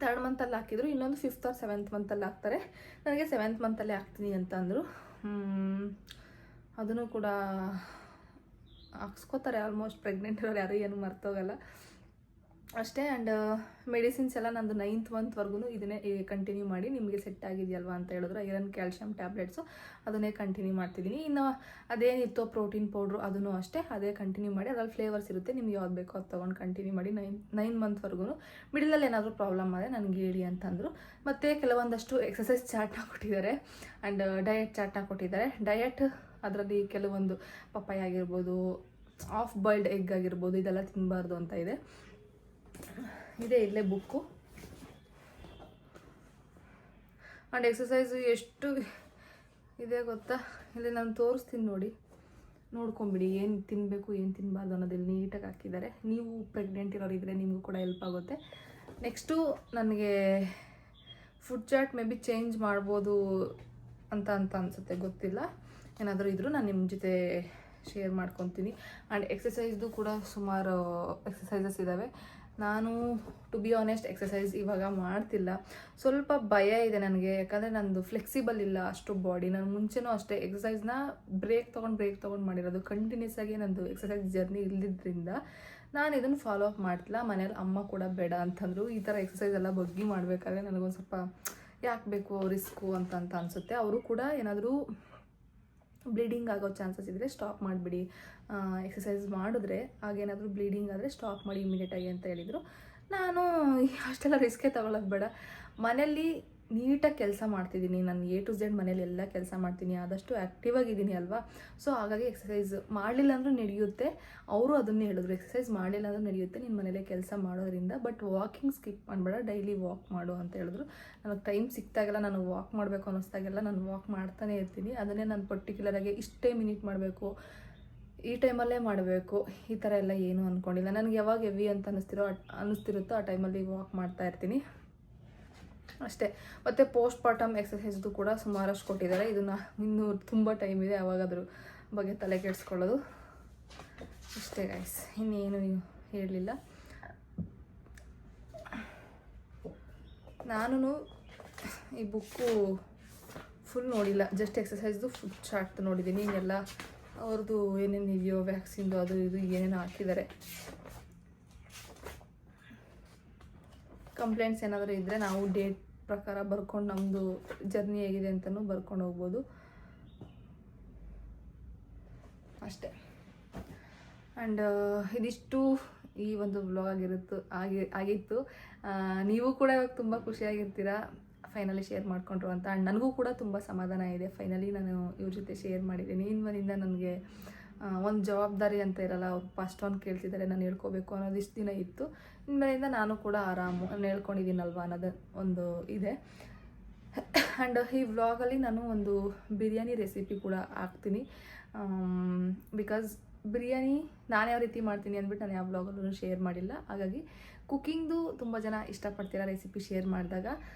3rd ಮಂತಲ್ಲಿ ಹಾಕಿದ್ರು, ಇನ್ನೊಂದು 5th or 7th ಮಂತಲ್ಲಿ ಹಾಕ್ತಾರೆ. ನನಗೆ 7th ಮಂತಲ್ಲೇ ಹಾಕ್ತೀನಿ ಅಂತ ಅಂದರು. ಅದನ್ನು ಕೂಡ ಹಾಕ್ಸ್ಕೋತಾರೆ ಆಲ್ಮೋಸ್ಟ್, ಪ್ರೆಗ್ನೆಂಟ್ ಇರೋರು ಯಾರು ಏನು ಮರ್ತೋಗಲ್ಲ ಅಷ್ಟೇ. ಆ್ಯಂಡ್ ಮೆಡಿಸಿನ್ಸ್ ಎಲ್ಲ ನಂದು 9th ಮಂತ್ವರೆಗೂ ಇದನ್ನೇ ಕಂಟಿನ್ಯೂ ಮಾಡಿ, ನಿಮಗೆ ಸೆಟ್ ಆಗಿದೆಯಲ್ವಾ ಅಂತ ಹೇಳಿದ್ರು. ಐರನ್ ಕ್ಯಾಲ್ಶಿಯಂ ಟ್ಯಾಬ್ಲೆಟ್ಸು ಅದನ್ನೇ ಕಂಟಿನ್ಯೂ ಮಾಡ್ತಿದ್ದೀನಿ. ಇನ್ನು ಅದೇನಿತ್ತೋ ಪ್ರೋಟೀನ್ ಪೌಡ್ರು ಅದನ್ನು ಅಷ್ಟೇ ಅದೇ ಕಂಟಿನ್ಯೂ ಮಾಡಿ. ಅದ್ರಲ್ಲಿ ಫ್ಲೇವರ್ಸ್ ಇರುತ್ತೆ, ನಿಮ್ಗೆ ಯಾವ್ದು ಬೇಕೋ ಅದು ತೊಗೊಂಡು ಕಂಟಿನ್ಯೂ ಮಾಡಿ 9 ಮಂತ್ವರೆಗೂ. ಮಿಡಲಲ್ಲಿ ಏನಾದರೂ ಪ್ರಾಬ್ಲಮ್ ಆದರೆ ನನಗೆ ಹೇಳಿ ಅಂತಂದರು. ಮತ್ತು ಕೆಲವೊಂದಷ್ಟು ಎಕ್ಸಸೈಸ್ ಚಾರ್ಟ್ನ ಕೊಟ್ಟಿದ್ದಾರೆ ಆ್ಯಂಡ್ ಡಯಟ್ ಚಾರ್ಟ್ನ ಕೊಟ್ಟಿದ್ದಾರೆ. ಡಯಟ್ ಅದರಲ್ಲಿ ಕೆಲವೊಂದು ಪಪ್ಪಾಯ ಆಗಿರ್ಬೋದು, ಹಾಫ್ ಬಾಯ್ಲ್ಡ್ ಎಗ್ ಆಗಿರ್ಬೋದು, ಇದೆಲ್ಲ ತಿನ್ನಬಾರ್ದು ಅಂತ ಇದೆ. ಇಲ್ಲೇ ಬುಕ್ಕು. ಆ್ಯಂಡ್ ಎಕ್ಸಸೈಸು ಎಷ್ಟು ಇದೆ ಗೊತ್ತಾ, ಇಲ್ಲಿ ನಾನು ತೋರಿಸ್ತೀನಿ ನೋಡಿ, ನೋಡ್ಕೊಂಬಿಡಿ ಏನು ತಿನ್ನಬೇಕು ಏನು ತಿನ್ನಬಾರ್ದು ಅನ್ನೋದಿಲ್ಲಿ ನೀಟಾಗಿ ಹಾಕಿದ್ದಾರೆ. ನೀವು ಪ್ರೆಗ್ನೆಂಟ್ ಇರೋರಿದ್ರೆ ನಿಮಗೂ ಕೂಡ ಹೆಲ್ಪ್ ಆಗುತ್ತೆ. ನೆಕ್ಸ್ಟು ನನಗೆ food chart may be change ಮಾಡ್ಬೋದು ಅಂತ ಅನಿಸುತ್ತೆ, ಗೊತ್ತಿಲ್ಲ. ಏನಾದರೂ ಇದ್ದರೂ ನಾನು ನಿಮ್ಮ ಜೊತೆ ಶೇರ್ ಮಾಡ್ಕೊತೀನಿ. ಆ್ಯಂಡ್ ಎಕ್ಸಸೈಸ್ದು ಕೂಡ ಸುಮಾರು ಎಕ್ಸಸೈಸಸ್ ಇದ್ದಾವೆ. ನಾನು ಟು ಬಿ ಆನೆಸ್ಟ್ ಎಕ್ಸಸೈಸ್ ಇವಾಗ ಮಾಡ್ತಿಲ್ಲ. ಸ್ವಲ್ಪ ಭಯ ಇದೆ ನನಗೆ, ಯಾಕಂದರೆ ನಂದು ಫ್ಲೆಕ್ಸಿಬಲ್ ಇಲ್ಲ ಅಷ್ಟು ಬಾಡಿ. ನಾನು ಮುಂಚೆನೂ ಅಷ್ಟೇ ಎಕ್ಸಸೈಸ್ನ ಬ್ರೇಕ್ ತೊಗೊಂಡು ಮಾಡಿರೋದು. ಕಂಟಿನ್ಯೂಸ್ ಆಗಿ ನಂದು ಎಕ್ಸಸೈಸ್ ಜರ್ನಿ ಇಲ್ಲದಿದ್ದರಿಂದ ನಾನು ಇದನ್ನು ಫಾಲೋ ಅಪ್ ಮಾಡ್ತಿಲ್ಲ. ಮನೇಲಿ ಅಮ್ಮ ಕೂಡ ಬೇಡ ಅಂತಂದರು. ಈ ಥರ ಎಕ್ಸಸೈಸ್ ಎಲ್ಲ ಬಗ್ಗಿ ಮಾಡಬೇಕಾದ್ರೆ ನನಗೊಂದು ಸ್ವಲ್ಪ ಯಾಕೆ ಬೇಕು ರಿಸ್ಕು ಅಂತ ಅನಿಸುತ್ತೆ. ಅವರು ಕೂಡ ಏನಾದರೂ ಬ್ಲೀಡಿಂಗ್ ಆಗೋ ಚಾನ್ಸಸ್ ಇದ್ದರೆ ಸ್ಟಾಪ್ ಮಾಡಿಬಿಡಿ, ಎಕ್ಸಸೈಸ್ ಮಾಡಿದ್ರೆ ಆಗೇನಾದರೂ ಬ್ಲೀಡಿಂಗ್ ಆದರೆ ಸ್ಟಾಪ್ ಮಾಡಿ ಇಮಿಡಿಯೇಟಾಗಿ ಅಂತ ಹೇಳಿದರು. ನಾನು ಅಷ್ಟೆಲ್ಲ ರಿಸ್ಕೇ ತೊಗೊಳ್ಳೋದು ಬೇಡ, ಮನೇಲಿ ನೀಟಾಗಿ ಕೆಲಸ ಮಾಡ್ತಿದ್ದೀನಿ. ನಾನು A to Z ಮನೇಲಿ ಎಲ್ಲ ಕೆಲಸ ಮಾಡ್ತೀನಿ, ಆದಷ್ಟು ಆ್ಯಕ್ಟಿವ್ ಆಗಿದ್ದೀನಿ ಅಲ್ವಾ. ಸೊ ಹಾಗಾಗಿ ಎಕ್ಸಸೈಸ್ ಮಾಡಲಿಲ್ಲ ಅಂದರೂ ನಡೆಯುತ್ತೆ. ಅವರು ಅದನ್ನೇ ಹೇಳಿದ್ರು, ಎಕ್ಸಸೈಸ್ ಮಾಡಲಿಲ್ಲ ಅಂದರೂ ನಡೆಯುತ್ತೆ ನಿನ್ನ ಮನೇಲೆ ಕೆಲಸ ಮಾಡೋದ್ರಿಂದ, ಬಟ್ ವಾಕಿಂಗ್ ಸ್ಕಿಪ್ ಮಾಡಬೇಡ, ಡೈಲಿ ವಾಕ್ ಮಾಡು ಅಂತ ಹೇಳಿದ್ರು. ನನಗೆ ಟೈಮ್ ಸಿಕ್ತಾಗೆಲ್ಲ ನಾನು ವಾಕ್ ಮಾಡಬೇಕು ಅನ್ನಿಸ್ದಾಗೆಲ್ಲ ನಾನು ವಾಕ್ ಮಾಡ್ತಾನೆ ಇರ್ತೀನಿ. ಅದನ್ನೇ ನಾನು ಪರ್ಟಿಕ್ಯುಲರಾಗಿ ಇಷ್ಟೇ ಮಿನಿಟ್ ಮಾಡಬೇಕು, ಈ ಟೈಮಲ್ಲೇ ಮಾಡಬೇಕು, ಈ ಥರ ಎಲ್ಲ ಏನೂ ಅಂದ್ಕೊಂಡಿಲ್ಲ. ನನಗೆ ಯಾವಾಗ ಹೆವಿ ಅಂತ ಅನ್ನಿಸ್ತಿರುತ್ತೋ ಆ ಟೈಮಲ್ಲಿ ವಾಕ್ ಮಾಡ್ತಾ ಇರ್ತೀನಿ ಅಷ್ಟೇ. ಮತ್ತು ಪೋಸ್ಟ್ ಪಾರ್ಟಮ್ ಎಕ್ಸಸೈಸ್ದು ಕೂಡ ಸುಮಾರಷ್ಟು ಕೊಟ್ಟಿದ್ದಾರೆ. ಇದನ್ನು ಇನ್ನೂ ತುಂಬ ಟೈಮ್ ಇದೆ, ಅವಾಗ ಅದ್ರ ಬಗ್ಗೆ ತಲೆ ಕೆಡಿಸ್ಕೊಳ್ಳೋದು ಇಷ್ಟೇ ಗೈಸ್, ಇನ್ನೇನು ಹೇಳಲಿಲ್ಲ. ನಾನು ಈ ಬುಕ್ಕು ಫುಲ್ ನೋಡಿಲ್ಲ, ಜಸ್ಟ್ ಎಕ್ಸಸೈಸ್ದು ಫುಡ್ ಚಾರ್ಟ್ ನೋಡಿದ್ದೀನಿ. ಇನ್ನೆಲ್ಲ ಅವ್ರದ್ದು ಏನೇನು ಇದೆಯೋ ವ್ಯಾಕ್ಸಿನ್ದು ಅದು ಇದು ಏನೇನು ಹಾಕಿದ್ದಾರೆ. ಕಂಪ್ಲೇಂಟ್ಸ್ ಏನಾದರೂ ಇದ್ದರೆ ನಾವು ಡೇಟ್ ಪ್ರಕಾರ ಬರ್ಕೊಂಡು ನಮ್ಮದು ಜರ್ನಿ ಹೇಗಿದೆ ಅಂತಲೂ ಬರ್ಕೊಂಡು ಹೋಗ್ಬೋದು ಅಷ್ಟೇ. ಆ್ಯಂಡ್ ಇದಿಷ್ಟು ಈ ಒಂದು ವ್ಲಾಗ್ ಆಗಿತ್ತು. ನೀವು ಕೂಡ ಇವಾಗ ತುಂಬ ಖುಷಿಯಾಗಿರ್ತೀರಾ ಫೈನಲಿ ಶೇರ್ ಮಾಡಿಕೊಂಡ್ರು ಅಂತ. ಆ್ಯಂಡ್ ನನಗೂ ಕೂಡ ತುಂಬ ಸಮಾಧಾನ ಇದೆ, ಫೈನಲಿ ನಾನು ಇವ್ರ ಜೊತೆ ಶೇರ್ ಮಾಡಿದ್ದೀನಿ. ಇನ್ಮೇಲಿಂದ ನನಗೆ ಒಂದು ಜವಾಬ್ದಾರಿ ಅಂತ ಇರಲ್ಲ, ಅವ್ರು ಅಷ್ಟೊಂದು ಕೇಳ್ತಿದ್ದಾರೆ ನಾನು ಹೇಳ್ಕೊಬೇಕು ಅನ್ನೋದು ಇಷ್ಟು ದಿನ ಇತ್ತು. ಇನ್ಮೇಲಿಂದ ನಾನು ಕೂಡ ಆರಾಮು ನಾನು ಹೇಳ್ಕೊಂಡಿದ್ದೀನಲ್ವ ಅನ್ನೋದು ಒಂದು ಇದೆ. ಆ್ಯಂಡ್ ಈ ವ್ಲಾಗಲ್ಲಿ ನಾನು ಒಂದು ಬಿರಿಯಾನಿ ರೆಸಿಪಿ ಕೂಡ ಹಾಕ್ತೀನಿ. ಬಿಕಾಸ್ ಬಿರಿಯಾನಿ ನಾನು ಯಾವ ರೀತಿ ಮಾಡ್ತೀನಿ ಅಂದ್ಬಿಟ್ಟು ನಾನು ಯಾವ ವ್ಲಾಗಲ್ಲೂ ಶೇರ್ ಮಾಡಿಲ್ಲ. ಹಾಗಾಗಿ ಕುಕ್ಕಿಂಗ್ದು ತುಂಬ ಜನ ಇಷ್ಟಪಡ್ತೀರಾ ರೆಸಿಪಿ ಶೇರ್ ಮಾಡಿದಾಗ,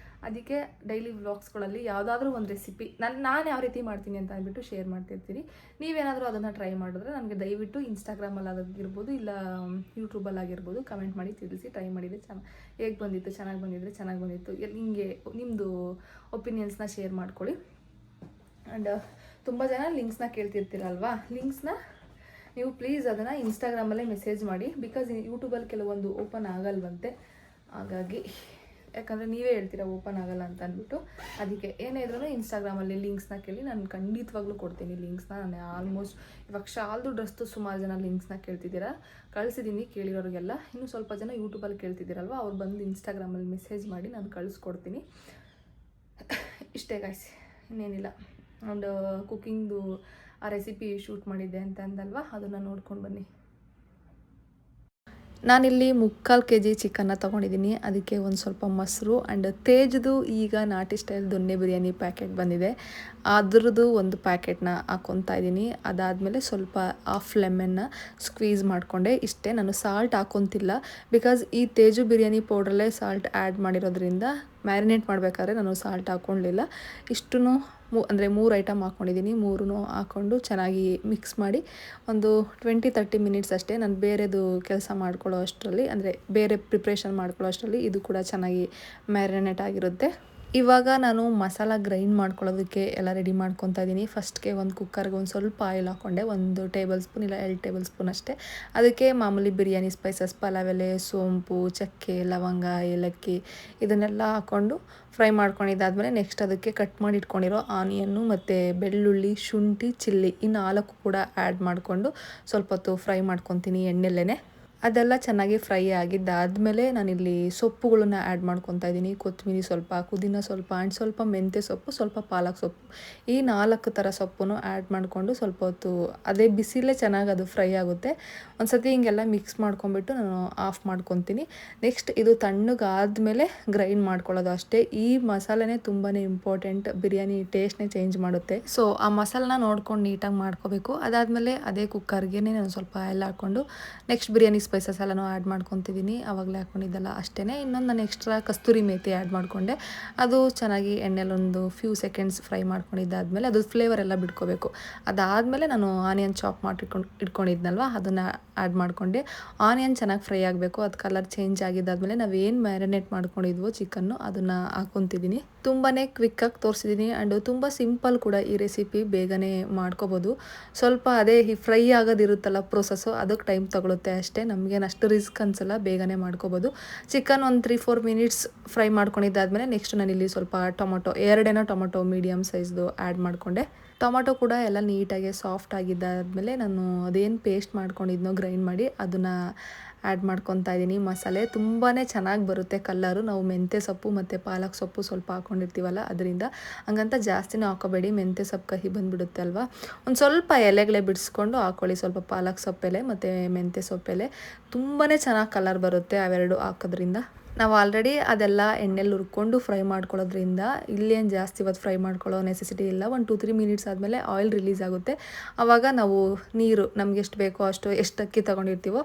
ಅದಕ್ಕೆ ಡೈಲಿ ವ್ಲಾಗ್ಸ್ಗಳಲ್ಲಿ ಯಾವುದಾದ್ರೂ ಒಂದು ರೆಸಿಪಿ ನಾನು ಯಾವ ರೀತಿ ಮಾಡ್ತೀನಿ ಅಂತ ಅಂದ್ಬಿಟ್ಟು ಶೇರ್ ಮಾಡ್ತಿರ್ತೀನಿ. ನೀವೇನಾದರೂ ಅದನ್ನು ಟ್ರೈ ಮಾಡಿದ್ರೆ ನನಗೆ ದಯವಿಟ್ಟು ಇನ್ಸ್ಟಾಗ್ರಾಮಲ್ಲಿ ಆಗಿರ್ಬೋದು ಇಲ್ಲ ಯೂಟ್ಯೂಬಲ್ಲಿ ಆಗಿರ್ಬೋದು ಕಮೆಂಟ್ ಮಾಡಿ ತಿಳಿಸಿ. ಟ್ರೈ ಮಾಡಿದರೆ ಹೇಗೆ ಬಂದಿತ್ತು, ಚೆನ್ನಾಗಿ ಬಂದಿತ್ತು ಹಿಂಗೆ ನಿಮ್ಮದು ಒಪಿನಿಯನ್ಸ್ನ ಶೇರ್ ಮಾಡ್ಕೊಳ್ಳಿ. ಆ್ಯಂಡ್ ತುಂಬ ಜನ ಲಿಂಕ್ಸ್ನ ಕೇಳ್ತಿರ್ತೀರಲ್ವಾ, ಲಿಂಕ್ಸ್ನ ನೀವು ಪ್ಲೀಸ್ ಅದನ್ನು ಇನ್ಸ್ಟಾಗ್ರಾಮಲ್ಲೇ ಮೆಸೇಜ್ ಮಾಡಿ. ಬಿಕಾಸ್ ಯೂಟ್ಯೂಬಲ್ಲಿ ಕೆಲವೊಂದು ಓಪನ್ ಆಗಲ್ವಂತೆ, ಹಾಗಾಗಿ ಯಾಕಂದರೆ ನೀವೇ ಹೇಳ್ತೀರಾ ಓಪನ್ ಆಗಲ್ಲ ಅಂತ ಅಂದ್ಬಿಟ್ಟು. ಅದಕ್ಕೆ ಏನೇ ಇದ್ರೂ ಇನ್ಸ್ಟಾಗ್ರಾಮಲ್ಲಿ ಲಿಂಕ್ಸ್ನ ಕೇಳಿ, ನಾನು ಖಂಡಿತವಾಗ್ಲೂ ಕೊಡ್ತೀನಿ ಲಿಂಕ್ಸ್ನ. ನಾನು ಆಲ್ಮೋಸ್ಟ್ ಇವಾಗ ಶಾಲ್ದು ಡ್ರೆಸ್ದು ಸುಮಾರು ಜನ ಲಿಂಕ್ಸ್ನ ಕೇಳ್ತಿದ್ದೀರಾ, ಕಳಿಸಿದ್ದೀನಿ ಕೇಳಿರೋರಿಗೆಲ್ಲ. ಇನ್ನೂ ಸ್ವಲ್ಪ ಜನ ಯೂಟ್ಯೂಬಲ್ಲಿ ಕೇಳ್ತಿದ್ದೀರಲ್ವ, ಅವ್ರು ಬಂದು ಇನ್ಸ್ಟಾಗ್ರಾಮಲ್ಲಿ ಮೆಸೇಜ್ ಮಾಡಿ ನಾನು ಕಳಿಸ್ಕೊಡ್ತೀನಿ. ಇಷ್ಟೇ ಗಾಯ್ಸ್, ಇನ್ನೇನಿಲ್ಲ. ಆ್ಯಂಡ್ ಕುಕ್ಕಿಂಗ್ದು ಆ ರೆಸಿಪಿ ಶೂಟ್ ಮಾಡಿದ್ದೆ ಅಂತ ಅಂದಲ್ವ, ಅದನ್ನು ನೋಡ್ಕೊಂಡು ಬನ್ನಿ. ನಾನಿಲ್ಲಿ 3/4 kg ಚಿಕನ್ನ ತೊಗೊಂಡಿದ್ದೀನಿ. ಅದಕ್ಕೆ ಒಂದು ಸ್ವಲ್ಪ ಮೊಸರು ಆ್ಯಂಡ್ ತೇಜ್ದು ಈಗ ನಾಟಿ ಸ್ಟೈಲ್ ದೊನ್ನೆ ಬಿರಿಯಾನಿ ಪ್ಯಾಕೆಟ್ ಬಂದಿದೆ, ಅದ್ರದ್ದು ಒಂದು ಪ್ಯಾಕೆಟ್ನ ಹಾಕ್ಕೊತಾ ಇದ್ದೀನಿ. ಅದಾದಮೇಲೆ ಸ್ವಲ್ಪ ಹಾಫ್ ಲೆಮನ್ನ ಸ್ಕ್ವೀಸ್ ಮಾಡಿಕೊಂಡೆ. ಇಷ್ಟೇ, ನಾನು ಸಾಲ್ಟ್ ಹಾಕ್ಕೊತಿಲ್ಲ. ಬಿಕಾಸ್ ಈ ತೇಜು ಬಿರಿಯಾನಿ ಪೌಡ್ರಲ್ಲೇ ಸಾಲ್ಟ್ ಆ್ಯಡ್ ಮಾಡಿರೋದ್ರಿಂದ ಮ್ಯಾರಿನೇಟ್ ಮಾಡಬೇಕಾದ್ರೆ ನಾನು ಸಾಲ್ಟ್ ಹಾಕ್ಕೊಳ್ಳಲಿಲ್ಲ. ಇಷ್ಟು ಅಂದರೆ 3 ಐಟಮ್ ಹಾಕ್ಕೊಂಡಿದ್ದೀನಿ. 3 ಹಾಕ್ಕೊಂಡು ಚೆನ್ನಾಗಿ ಮಿಕ್ಸ್ ಮಾಡಿ ಒಂದು 20-30 ಮಿನಿಟ್ಸ್ ಅಷ್ಟೇ. ನಾನು ಬೇರೆದು ಕೆಲಸ ಮಾಡ್ಕೊಳ್ಳೋ ಅಷ್ಟರಲ್ಲಿ, ಅಂದರೆ ಬೇರೆ ಪ್ರಿಪ್ರೇಷನ್ ಮಾಡ್ಕೊಳ್ಳೋ ಅಷ್ಟರಲ್ಲಿ ಇದು ಕೂಡ ಚೆನ್ನಾಗಿ ಮ್ಯಾರಿನೇಟ್ ಆಗಿರುತ್ತೆ. ಇವಾಗ ನಾನು ಮಸಾಲ ಗ್ರೈಂಡ್ ಮಾಡ್ಕೊಳ್ಳೋದಕ್ಕೆ ಎಲ್ಲ ರೆಡಿ ಮಾಡ್ಕೊತಾ ಇದ್ದೀನಿ. ಫಸ್ಟ್ಗೆ ಒಂದು ಕುಕ್ಕರ್ಗೆ ಒಂದು ಸ್ವಲ್ಪ ಆಯಿಲ್ ಹಾಕ್ಕೊಂಡೆ, 1 ಟೇಬಲ್ ಸ್ಪೂನ್ ಇಲ್ಲ 2 ಟೇಬಲ್ ಸ್ಪೂನ್ ಅಷ್ಟೇ. ಅದಕ್ಕೆ ಮಾಮೂಲಿ ಬಿರಿಯಾನಿ ಸ್ಪೈಸಸ್, ಪಲಾವ್ ಎಲೆ, ಸೋಂಪು, ಚಕ್ಕೆ, ಲವಂಗ, ಏಲಕ್ಕಿ ಇದನ್ನೆಲ್ಲ ಹಾಕ್ಕೊಂಡು ಫ್ರೈ ಮಾಡ್ಕೊಂಡಿದ್ದಾದಮೇಲೆ ನೆಕ್ಸ್ಟ್ ಅದಕ್ಕೆ ಕಟ್ ಮಾಡಿ ಇಟ್ಕೊಂಡಿರೋ ಆನಿಯನ್ನು ಮತ್ತು ಬೆಳ್ಳುಳ್ಳಿ, ಶುಂಠಿ, ಚಿಲ್ಲಿ ಈ 4 ಕೂಡ ಆ್ಯಡ್ ಮಾಡಿಕೊಂಡು ಸ್ವಲ್ಪ ಹೊತ್ತು ಫ್ರೈ ಮಾಡ್ಕೊತೀನಿ ಎಣ್ಣೆಲ್ಲೇ. ಅದೆಲ್ಲ ಚೆನ್ನಾಗಿ ಫ್ರೈ ಆಗಿದ್ದಾದಮೇಲೆ ನಾನಿಲ್ಲಿ ಸೊಪ್ಪುಗಳನ್ನ ಆ್ಯಡ್ ಮಾಡ್ಕೊತಾ ಇದ್ದೀನಿ. ಕೊತ್ತಂಬರಿ ಸ್ವಲ್ಪ, ಪುದೀನ ಸ್ವಲ್ಪ ಆ್ಯಂಡ್ ಸ್ವಲ್ಪ ಮೆಂತ್ಯ ಸೊಪ್ಪು, ಸ್ವಲ್ಪ ಪಾಲಕ್ ಸೊಪ್ಪು, ಈ 4 ಥರ ಸೊಪ್ಪನ್ನು ಆ್ಯಡ್ ಮಾಡಿಕೊಂಡು ಸ್ವಲ್ಪ ಹೊತ್ತು ಅದೇ ಬಿಸಿಲೇ ಚೆನ್ನಾಗಿ ಅದು ಫ್ರೈ ಆಗುತ್ತೆ. ಒಂದು ಸತಿ ಹಿಂಗೆಲ್ಲ ಮಿಕ್ಸ್ ಮಾಡ್ಕೊಂಬಿಟ್ಟು ನಾನು ಆಫ್ ಮಾಡ್ಕೊತೀನಿ. ನೆಕ್ಸ್ಟ್ ಇದು ತಣ್ಣಗಾದಮೇಲೆ ಗ್ರೈಂಡ್ ಮಾಡ್ಕೊಳ್ಳೋದು ಅಷ್ಟೇ. ಈ ಮಸಾಲೆನೇ ತುಂಬಾ ಇಂಪಾರ್ಟೆಂಟ್, ಬಿರಿಯಾನಿ ಟೇಸ್ಟ್ನೇ ಚೇಂಜ್ ಮಾಡುತ್ತೆ. ಸೊ ಆ ಮಸಾಲನ ನೋಡ್ಕೊಂಡು ನೀಟಾಗಿ ಮಾಡ್ಕೋಬೇಕು. ಅದಾದಮೇಲೆ ಅದೇ ಕುಕ್ಕರ್ಗೆ ನಾನು ಸ್ವಲ್ಪ ಆಯಿಲ್ ಹಾಕ್ಕೊಂಡು ನೆಕ್ಸ್ಟ್ ಬಿರಿಯಾನಿ ಸ್ಪೈಸಸ್ ಎಲ್ಲನೂ ಆ್ಯಡ್ ಮಾಡ್ಕೊತಿದ್ದೀನಿ. ಆವಾಗಲೇ ಹಾಕ್ಕೊಂಡಿದ್ದಲ್ಲ ಅಷ್ಟೇ. ಇನ್ನೊಂದು ನಾನು ಎಕ್ಸ್ಟ್ರಾ ಕಸ್ತೂರಿ ಮೇಥಿ ಆ್ಯಡ್ ಮಾಡಿಕೊಂಡೆ. ಅದು ಚೆನ್ನಾಗಿ ಎಣ್ಣೆಲೊಂದು ಫ್ಯೂ ಸೆಕೆಂಡ್ಸ್ ಫ್ರೈ ಮಾಡ್ಕೊಂಡಿದ್ದಾದಮೇಲೆ ಅದು ಫ್ಲೇವರ್ ಎಲ್ಲ ಬಿಟ್ಕೋಬೇಕು. ಅದಾದಮೇಲೆ ನಾನು ಆನಿಯನ್ ಚಾಪ್ ಮಾಡಿ ಇಟ್ಕೊಂಡಿದ್ನಲ್ವ ಅದನ್ನು ಆ್ಯಡ್ ಮಾಡಿಕೊಂಡೆ. ಆನಿಯನ್ ಚೆನ್ನಾಗಿ ಫ್ರೈ ಆಗಬೇಕು. ಅದು ಕಲರ್ ಚೇಂಜ್ ಆಗಿದ್ದಾದಮೇಲೆ ನಾವೇನು ಮ್ಯಾರಿನೇಟ್ ಮಾಡ್ಕೊಂಡಿದ್ವೋ ಚಿಕನ್ನು ಅದನ್ನು ಹಾಕ್ಕೊತಿದ್ದೀನಿ. ತುಂಬಾ ಕ್ವಿಕ್ಕಾಗಿ ತೋರಿಸಿದ್ದೀನಿ ಆ್ಯಂಡ್ ತುಂಬ ಸಿಂಪಲ್ ಕೂಡ ಈ ರೆಸಿಪಿ, ಬೇಗನೆ ಮಾಡ್ಕೋಬೋದು. ಸ್ವಲ್ಪ ಅದೇ ಈ ಫ್ರೈ ಆಗೋದಿರುತ್ತಲ್ಲ ಪ್ರೊಸೆಸ್ಸು, ಅದಕ್ಕೆ ಟೈಮ್ ತೊಗೊಳುತ್ತೆ ಅಷ್ಟೇ. ನಮಗೇನು ಅಷ್ಟು ರಿಸ್ಕ್ ಅನಿಸಲ್ಲ, ಬೇಗನೆ ಮಾಡ್ಕೋಬೋದು. ಚಿಕನ್ ಒಂದು 3-4 ಮಿನಿಟ್ಸ್ ಫ್ರೈ ಮಾಡ್ಕೊಂಡಿದ್ದಾದಮೇಲೆ ನೆಕ್ಸ್ಟ್ ನಾನಿಲ್ಲಿ ಸ್ವಲ್ಪ ಟೊಮೊಟೊ, 2 ಟೊಮೊಟೊ ಮೀಡಿಯಮ್ ಸೈಜ್ದು ಆ್ಯಡ್ ಮಾಡಿಕೊಂಡೆ. ಟೊಮೊಟೊ ಕೂಡ ಎಲ್ಲ ನೀಟಾಗಿ ಸಾಫ್ಟ್ ಆಗಿದ್ದಾದಮೇಲೆ ನಾನು ಅದೇನು ಪೇಸ್ಟ್ ಮಾಡ್ಕೊಂಡಿದ್ನೋ ಗ್ರೈಂಡ್ ಮಾಡಿ ಅದನ್ನು ಆ್ಯಡ್ ಮಾಡ್ಕೊತಾ ಇದ್ದೀನಿ. ಮಸಾಲೆ ತುಂಬಾ ಚೆನ್ನಾಗಿ ಬರುತ್ತೆ ಕಲ್ಲರು. ನಾವು ಮೆಂತ್ಯ ಸೊಪ್ಪು ಮತ್ತು ಪಾಲಕ್ ಸೊಪ್ಪು ಸ್ವಲ್ಪ ಹಾಕ್ಕೊಂಡಿರ್ತೀವಲ್ಲ ಅದರಿಂದ, ಹಂಗಂತ ಜಾಸ್ತಿನೂ ಹಾಕೋಬೇಡಿ, ಮೆಂತ್ಯ ಸೊಪ್ಪು ಕಹಿ ಬಂದುಬಿಡುತ್ತೆ ಅಲ್ವಾ. ಒಂದು ಸ್ವಲ್ಪ ಎಲೆಗಳೇ ಬಿಡಿಸ್ಕೊಂಡು ಹಾಕ್ಕೊಳ್ಳಿ, ಸ್ವಲ್ಪ ಪಾಲಕ್ ಸೊಪ್ಪೆಲೆ ಮತ್ತು ಮೆಂತ್ಯ ಸೊಪ್ಪೆಲೆ. ತುಂಬಾ ಚೆನ್ನಾಗಿ ಕಲರ್ ಬರುತ್ತೆ ಅವೆರಡು ಹಾಕೋದ್ರಿಂದ. ನಾವು ಆಲ್ರೆಡಿ ಅದೆಲ್ಲ ಎಣ್ಣೆಲಿ ಹುರ್ಕೊಂಡು ಫ್ರೈ ಮಾಡ್ಕೊಳ್ಳೋದ್ರಿಂದ ಇಲ್ಲೇನು ಜಾಸ್ತಿ ಇವತ್ತು ಫ್ರೈ ಮಾಡ್ಕೊಳ್ಳೋ ನೆಸೆಸಿಟಿ ಇಲ್ಲ. 1-2-3 ಮಿನಿಟ್ಸ್ ಆದಮೇಲೆ ಆಯಿಲ್ ರಿಲೀಸ್ ಆಗುತ್ತೆ. ಆವಾಗ ನಾವು ನೀರು ನಮ್ಗೆ ಎಷ್ಟು ಬೇಕೋ ಅಷ್ಟು, ಎಷ್ಟು ಅಕ್ಕಿ ತೊಗೊಂಡಿರ್ತೀವೋ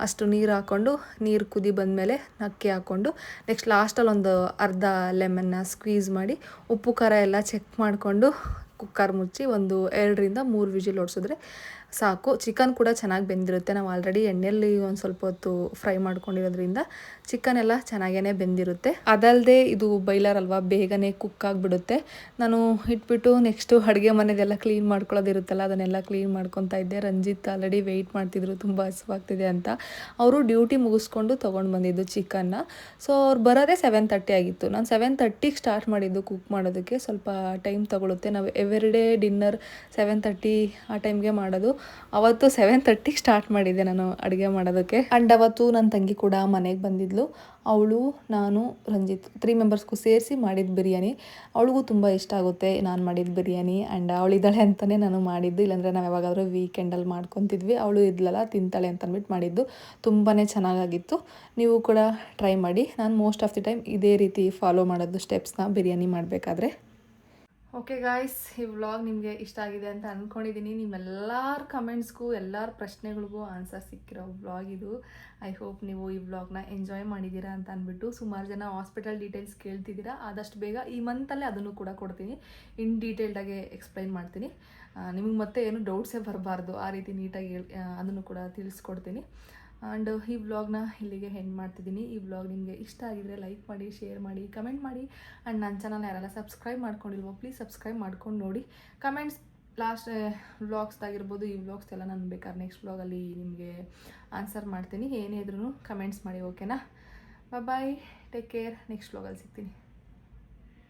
ಅಷ್ಟು ನೀರು ಹಾಕ್ಕೊಂಡು, ನೀರು ಕುದಿ ಬಂದಮೇಲೆ ಅಕ್ಕಿ ಹಾಕ್ಕೊಂಡು ನೆಕ್ಸ್ಟ್ ಲಾಸ್ಟಲ್ಲಿ ಒಂದು ಅರ್ಧ ಲೆಮನ್ನ ಸ್ಕ್ವೀಸ್ ಮಾಡಿ ಉಪ್ಪು ಖಾರ ಎಲ್ಲ ಚೆಕ್ ಮಾಡಿಕೊಂಡು ಕುಕ್ಕರ್ ಮುಚ್ಚಿ ಒಂದು 2-3 ವಿಜಿಲ್ ಹೊಡ್ಸಿದ್ರೆ ಸಾಕು. ಚಿಕನ್ ಕೂಡ ಚೆನ್ನಾಗಿ ಬೆಂದಿರುತ್ತೆ. ನಾವು ಆಲ್ರೆಡಿ ಎಣ್ಣೆಯಲ್ಲಿ ಒಂದು ಸ್ವಲ್ಪ ಹೊತ್ತು ಫ್ರೈ ಮಾಡ್ಕೊಂಡಿರೋದ್ರಿಂದ ಚಿಕನ್ ಎಲ್ಲ ಚೆನ್ನಾಗೇ ಬೆಂದಿರುತ್ತೆ. ಅದಲ್ಲದೆ ಇದು ಬೈಲರ್ ಅಲ್ವಾ, ಬೇಗನೆ ಕುಕ್ ಆಗಿಬಿಡುತ್ತೆ. ನಾನು ಇಟ್ಬಿಟ್ಟು ನೆಕ್ಸ್ಟು ಅಡುಗೆ ಮನೆದೆಲ್ಲ ಕ್ಲೀನ್ ಮಾಡ್ಕೊಳ್ಳೋದಿರುತ್ತಲ್ಲ ಅದನ್ನೆಲ್ಲ ಕ್ಲೀನ್ ಮಾಡ್ಕೊತಾ ಇದ್ದೆ. ರಂಜಿತ್ ಆಲ್ರೆಡಿ ವೆಯ್ಟ್ ಮಾಡ್ತಿದ್ರು, ತುಂಬ ಹಸುವಾಗ್ತಿದೆ ಅಂತ. ಅವರು ಡ್ಯೂಟಿ ಮುಗಿಸ್ಕೊಂಡು ತೊಗೊಂಡು ಬಂದಿದ್ದು ಚಿಕನ್ನ. ಸೊ ಅವ್ರು ಬರೋದೇ 7:30 ಆಗಿತ್ತು. ನಾನು 7:30ಗೆ ಸ್ಟಾರ್ಟ್ ಮಾಡಿದ್ದು ಕುಕ್ ಮಾಡೋದಕ್ಕೆ. ಸ್ವಲ್ಪ ಟೈಮ್ ತೊಗೊಳುತ್ತೆ. ನಾವು ಎವ್ರಿಡೇ ಡಿನ್ನರ್ 7:30 ಆ ಟೈಮ್ಗೆ ಮಾಡೋದು. ಅವತ್ತು 7:30ಗೆ ಸ್ಟಾರ್ಟ್ ಮಾಡಿದ್ದೆ ನಾನು ಅಡುಗೆ ಮಾಡೋದಕ್ಕೆ. ಆ್ಯಂಡ್ ಅವತ್ತು ನನ್ನ ತಂಗಿ ಕೂಡ ಮನೆಗೆ ಬಂದಿದ್ಲು. ಅವಳು, ನಾನು, ರಂಜಿತ್ 3 ಮೆಂಬರ್ಸ್ಗೂ ಸೇರಿಸಿ ಮಾಡಿದ ಬಿರಿಯಾನಿ. ಅವಳಿಗೂ ತುಂಬ ಇಷ್ಟ ಆಗುತ್ತೆ ನಾನು ಮಾಡಿದ ಬಿರಿಯಾನಿ. ಆ್ಯಂಡ್ ಅವಳಿದ್ದಾಳೆ ಅಂತಲೇ ನಾನು ಮಾಡಿದ್ದು, ಇಲ್ಲಾಂದರೆ ನಾವು ಯಾವಾಗಾದರೂ ವೀಕೆಂಡಲ್ಲಿ ಮಾಡ್ಕೊತಿದ್ವಿ. ಅವಳು ಇದ್ಲಲ್ಲ, ತಿಂತಾಳೆ ಅಂತ ಅಂದ್ಬಿಟ್ಟು ಮಾಡಿದ್ದು. ತುಂಬಾ ಚೆನ್ನಾಗಾಗಿತ್ತು. ನೀವು ಕೂಡ ಟ್ರೈ ಮಾಡಿ. ನಾನು ಮೋಸ್ಟ್ ಆಫ್ ದಿ ಟೈಮ್ ಇದೇ ರೀತಿ ಫಾಲೋ ಮಾಡೋದು ಸ್ಟೆಪ್ಸ್ನ ಬಿರಿಯಾನಿ ಮಾಡಬೇಕಾದ್ರೆ. ಓಕೆ ಗಾಯ್ಸ್, ಈ ವ್ಲಾಗ್ ನಿಮಗೆ ಇಷ್ಟ ಆಗಿದೆ ಅಂತ ಅಂದ್ಕೊಂಡಿದ್ದೀನಿ. ನಿಮ್ಮೆಲ್ಲರ ಕಮೆಂಟ್ಸ್ಗೂ, ಎಲ್ಲರ ಪ್ರಶ್ನೆಗಳಿಗೂ ಆನ್ಸರ್ ಸಿಕ್ಕಿರೋ ವ್ಲಾಗ್ ಇದು. ಐ ಹೋಪ್ ನೀವು ಈ ವ್ಲಾಗ್ನ ಎಂಜಾಯ್ ಮಾಡಿದ್ದೀರಾ ಅಂತ ಅಂದ್ಬಿಟ್ಟು. ಸುಮಾರು ಜನ ಹಾಸ್ಪಿಟಲ್ ಡೀಟೇಲ್ಸ್ ಕೇಳ್ತಿದ್ದೀರಾ. ಆದಷ್ಟು ಬೇಗ ಈ ಮಂತಲ್ಲೇ ಅದನ್ನು ಕೂಡ ಕೊಡ್ತೀನಿ. ಇನ್ ಡೀಟೇಲ್ಡಾಗೆ ಎಕ್ಸ್ಪ್ಲೈನ್ ಮಾಡ್ತೀನಿ. ನಿಮಗೆ ಮತ್ತೆ ಏನು ಡೌಟ್ಸೇ ಬರಬಾರ್ದು, ಆ ರೀತಿ ನೀಟಾಗಿ ಅದನ್ನು ಕೂಡ ತಿಳಿಸ್ಕೊಡ್ತೀನಿ. ಆ್ಯಂಡ್ ಈ ವ್ಲಾಗ್ನ ಇಲ್ಲಿಗೆ ಎಂಡ್ ಮಾಡ್ತಿದ್ದೀನಿ. ಈ ವ್ಲಾಗ್ ನಿಮಗೆ ಇಷ್ಟ ಆಗಿದರೆ ಲೈಕ್ ಮಾಡಿ, ಶೇರ್ ಮಾಡಿ, ಕಮೆಂಟ್ ಮಾಡಿ. ಆ್ಯಂಡ್ ನನ್ನ ಚಾನಲ್ ಯಾರೆಲ್ಲ ಸಬ್ಸ್ಕ್ರೈಬ್ ಮಾಡ್ಕೊಂಡಿಲ್ವೋ ಪ್ಲೀಸ್ ಸಬ್ಸ್ಕ್ರೈಬ್ ಮಾಡ್ಕೊಂಡು ನೋಡಿ. ಕಮೆಂಟ್ಸ್ ಲಾಸ್ಟ್ ವ್ಲಾಗ್ಸ್ದಾಗಿರ್ಬೋದು, ಈ ವ್ಲಾಗ್ಸ್ ಎಲ್ಲ ನಾನು ಬೇಕಾದ್ರೆ ನೆಕ್ಸ್ಟ್ ವ್ಲಾಗಲ್ಲಿ ನಿಮಗೆ ಆನ್ಸರ್ ಮಾಡ್ತೀನಿ. ಏನೇ ಇದ್ರೂ ಕಮೆಂಟ್ಸ್ ಮಾಡಿ, ಓಕೆನಾ? ಬಾಯ್, ಟೇಕ್ ಕೇರ್. ನೆಕ್ಸ್ಟ್ ವ್ಲಾಗಲ್ಲಿ ಸಿಗ್ತೀನಿ.